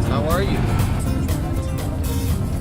How are you?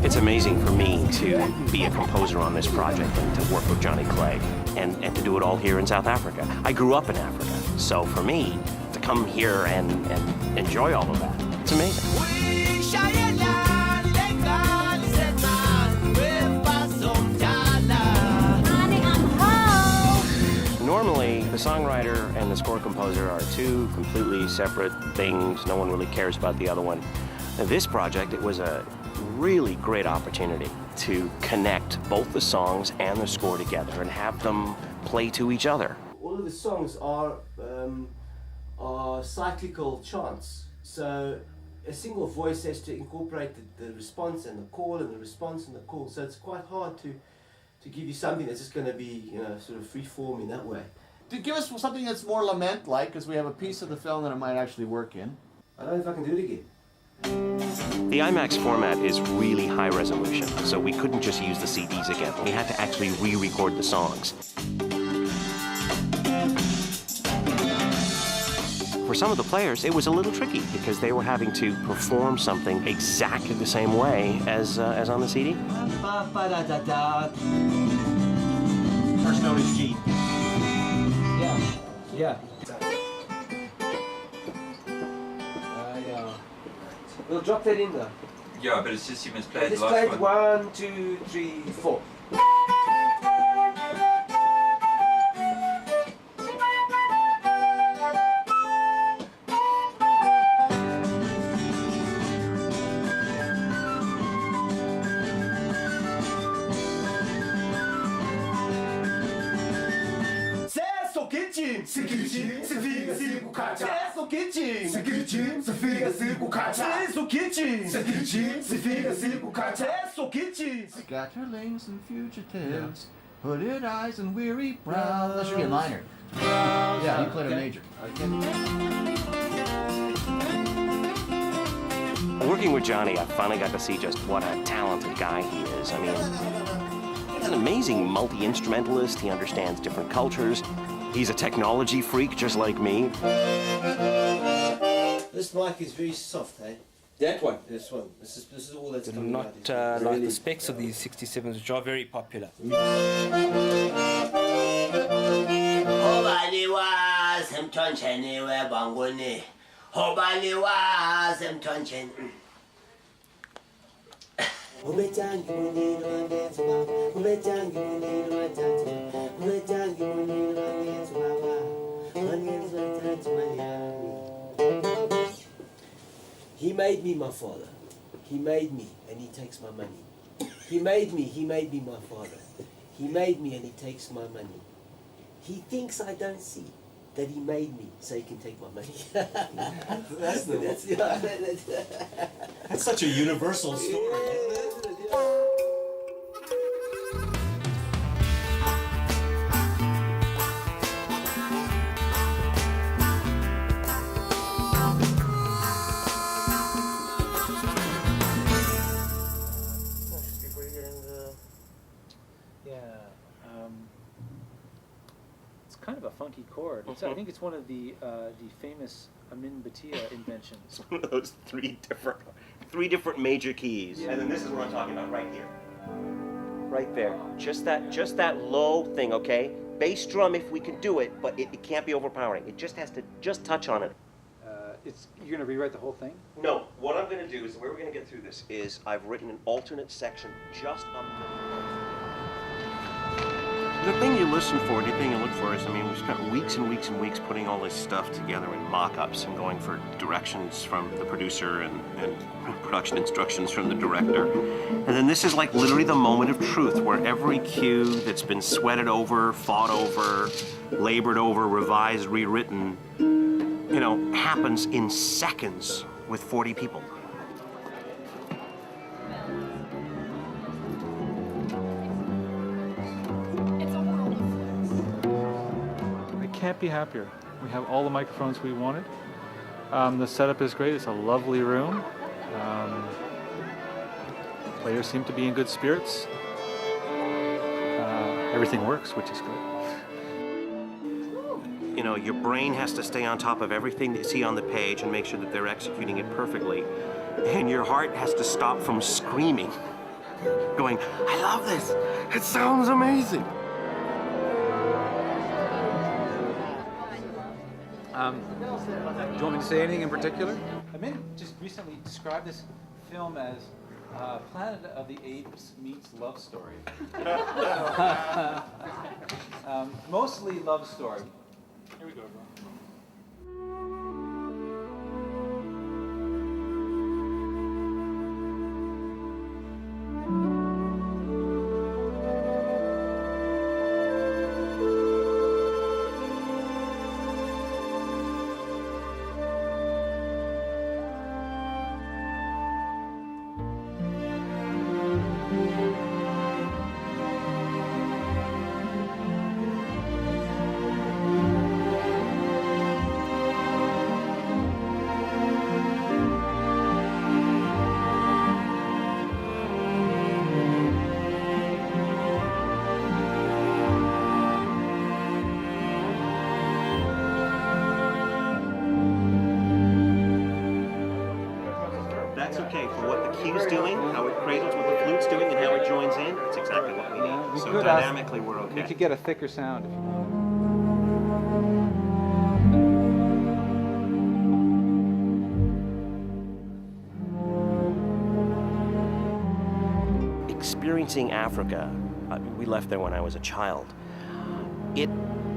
It's amazing for me to be a composer on this project and to work with Johnny Clegg and to do it all here in South Africa. I grew up in Africa, so for me to come here and enjoy all of that, it's amazing. Normally, the songwriter and the score composer are two completely separate things. No one really cares about the other one. This project, it was a really great opportunity to connect both the songs and the score together and have them play to each other. All of the songs are cyclical chants, so a single voice has to incorporate the response and the call and the response and the call, so it's quite hard to give you something that's just going to be, you know, sort of free form in that way. To give us something that's more lament-like, because we have a piece of the film that it might actually work in. I don't know if I can do it again. The IMAX format is really high resolution, so we couldn't just use the CDs again. We had to actually re-record the songs. For some of the players, it was a little tricky because they were having to perform something exactly the same way as on the CD. First note is G. Yeah. We'll drop that in there. Yeah, but it's just you must play Let's the play last it one. 1, 2, 3, 4. Scatterlings and fugitives, hooded eyes and weary brows. That should be a minor. Yeah, you played a major. Working with Johnny, I finally got to see just what a talented guy he is. I mean, he's an amazing multi-instrumentalist. He understands different cultures. He's a technology freak just like me. This mic is very soft, eh? That one? This one. This is all that's Did coming not out. like the specs of these 67s, which are very popular. He made me my father. He made me and he takes my money. He made me my father. He made me and he takes my money. He thinks I don't see that he made me so he can take my money. That's such a universal story. It's kind of a funky chord. I think it's one of the famous Amin Batia inventions. It's one of those three different major keys. And then this is what I'm talking about right here. Right there. Just that low thing, okay? Bass drum if we can do it, but it can't be overpowering. It just has to just touch on it. You're going to rewrite the whole thing? No, what I'm going to do is, the way we're going to get through this is I've written an alternate section just up the thing you listen for, the thing you look for is, I mean, we spent weeks and weeks and weeks putting all this stuff together in mock-ups and going for directions from the producer and production instructions from the director. And then this is like literally the moment of truth where every cue that's been sweated over, fought over, labored over, revised, rewritten, you know, happens in seconds with 40 people. I can't be happier. We have all the microphones we wanted. The setup is great. It's a lovely room. Players seem to be in good spirits. Everything works, which is good. You know, your brain has to stay on top of everything they see on the page and make sure that they're executing it perfectly. And your heart has to stop from screaming, going, I love this, it sounds amazing. Do you want me to say anything in particular? I may just recently described this film as Planet of the Apes meets Love Story. Mostly love story. Here we go, bro. That's okay for what the cue's doing, how it cradles what the flute's doing, and how it joins in. It's exactly what we need. So dynamically, we're okay. We could get a thicker sound if you want. Experiencing Africa, we left there when I was a child. It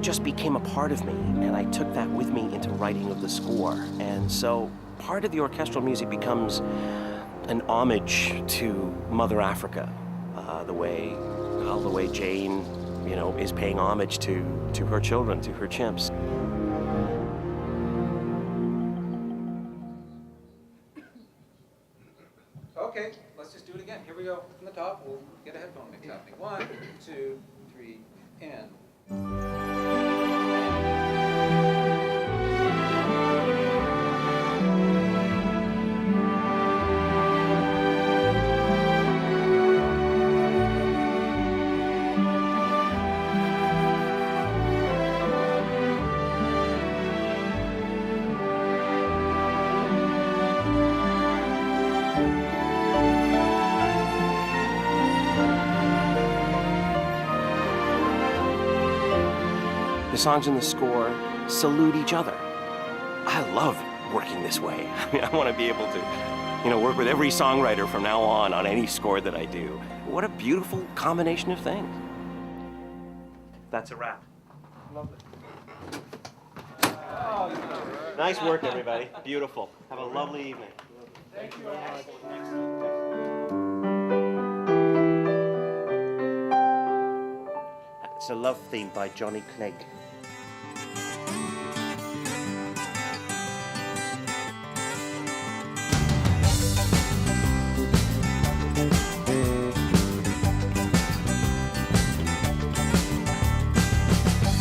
just became a part of me, and I took that with me into writing of the score. And so part of the orchestral music becomes an homage to Mother Africa, the way Jane, you know, is paying homage to her children, to her chimps. Okay, let's just do it again. Here we go. From the top, we'll get a headphone mix happening. 1, 2, 3, and. The songs in the score salute each other. I love working this way. I mean, I want to be able to, you know, work with every songwriter from now on any score that I do. What a beautiful combination of things. That's a wrap. Lovely. Nice work, everybody. Beautiful. Have a lovely evening. Thank you very much. It's a love theme by Johnny Clegg.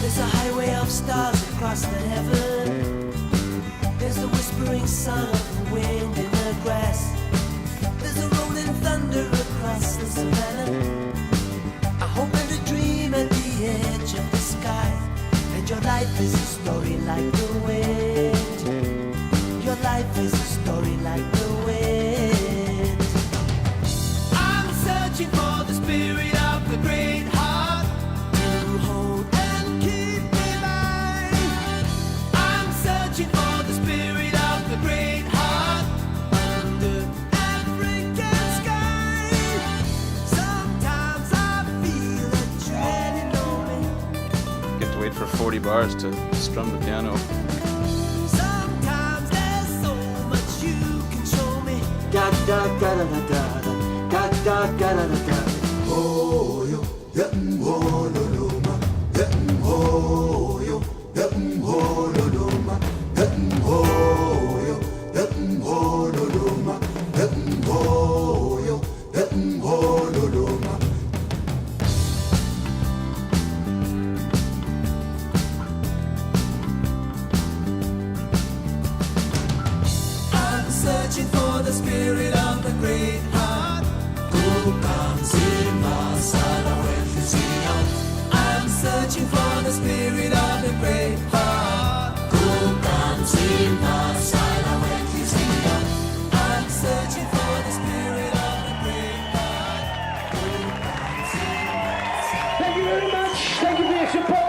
There's a highway of stars across the heaven. There's the whispering song of the wind in the grass. There's a rolling thunder across the savannah. I hope and a dream at the edge of the sky. And your life is a story like the wind. Your life is a story like the wind. I'm searching for the spirit of the great heart to hold and keep in mind. I'm searching for the spirit of the great heart under African sky. Sometimes I feel a treading on me. Get to wait for 40 bars to strum the piano. Sometimes there's so much you can show me. Da da da da da da da da da da da. Oh yo, oh lo lo ma, oh yo, oh lo lo ma, oh yo, oh lo lo ma, oh yo, oh lo lo ma. I'm searching for the spirit of the great heart. Who comes in my son when you see him? I'm searching for the spirit of the great heart. Session